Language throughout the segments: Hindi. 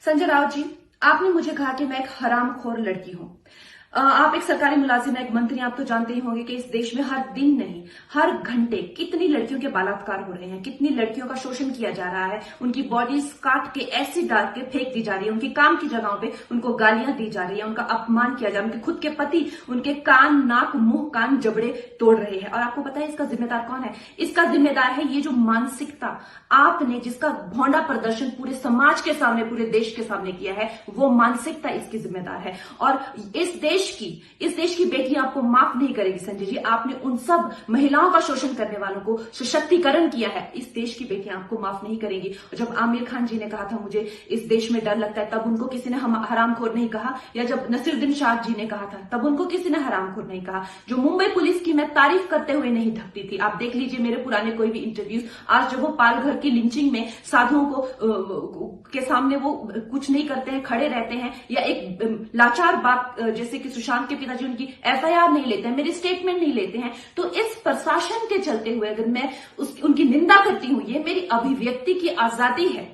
संजय राउत जी, आपने मुझे कहा कि मैं एक हरामखोर लड़की हूं। आप एक सरकारी मुलाजिम हैं, एक मंत्री, आप तो जानते ही होंगे कि इस देश में हर दिन नहीं, हर घंटे कितनी लड़कियों के बलात्कार हो रहे हैं, कितनी लड़कियों का शोषण किया जा रहा है, उनकी बॉडीज काट के ऐसी डाल के फेंक दी जा रही है, उनकी काम की जगहों पे उनको गालियां दी जा रही है, उनका अपमान किया जा रहा है, उनके खुद के पति उनके कान, नाक, मुंह, कान, जबड़े तोड़ रहे हैं। और आपको पता है इसका जिम्मेदार कौन है? इसका जिम्मेदार है ये जो मानसिकता आपने, जिसका भौंडा प्रदर्शन पूरे समाज के सामने, पूरे देश के सामने किया है, वो मानसिकता इसकी जिम्मेदार है। और इस देश की बेटियां आपको माफ नहीं करेगी संजय जी। आपने उन सब महिलाओं का शोषण करने वालों को सशक्तिकरण किया है, इस देश की बेटियां आपको माफ नहीं करेंगी। और जब आमिर खान जी ने कहा था मुझे इस देश में डर लगता है, तब उनको किसी ने हरामखोर नहीं कहा, या जब नसीरुद्दीन शाह जी ने कहा था तब उनको किसी ने हरामखोर नहीं कहा। जो मुंबई पुलिस की मैं तारीफ करते हुए नहीं थकती थी, आप देख लीजिए मेरे पुराने कोई भी इंटरव्यूज, आज जब वो पालघर की लिंचिंग में साधुओं को के सामने वो कुछ नहीं करते हैं, खड़े रहते हैं, या एक लाचार बात जैसे कि सुशांत के पिताजी उनकी एफआईआर नहीं लेते हैं, मेरी स्टेटमेंट नहीं लेते हैं, तो इस प्रशासन के चलते हुए अगर मैं उनकी निंदा करती हूं, ये मेरी अभिव्यक्ति की आजादी है,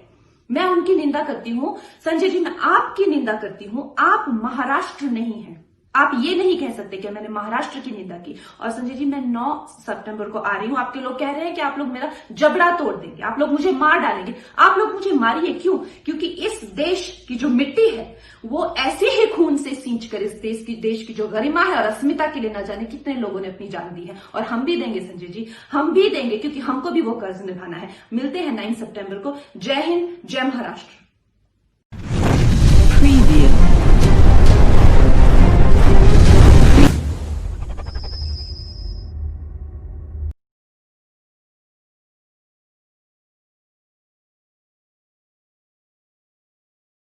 मैं उनकी निंदा करती हूं। संजय जी, मैं आपकी निंदा करती हूं, आप महाराष्ट्र नहीं है, आप ये नहीं कह सकते कि मैंने महाराष्ट्र की निंदा की। और संजय जी, मैं 9 सितंबर को आ रही हूं, आपके लोग कह रहे हैं कि आप लोग मेरा जबड़ा तोड़ देंगे, आप लोग मुझे मार डालेंगे। आप लोग मुझे मारिए, क्यों? क्योंकि इस देश की जो मिट्टी है वो ऐसे ही खून से सींच कर इस देश की जो गरिमा है और अस्मिता के लिए न जाने कितने लोगों ने अपनी जान दी है। और हम भी देंगे संजय जी, हम भी देंगे, क्योंकि हमको भी वो कर्ज निभाना है। मिलते हैं 9 सितंबर को। जय हिंद, जय महाराष्ट्र।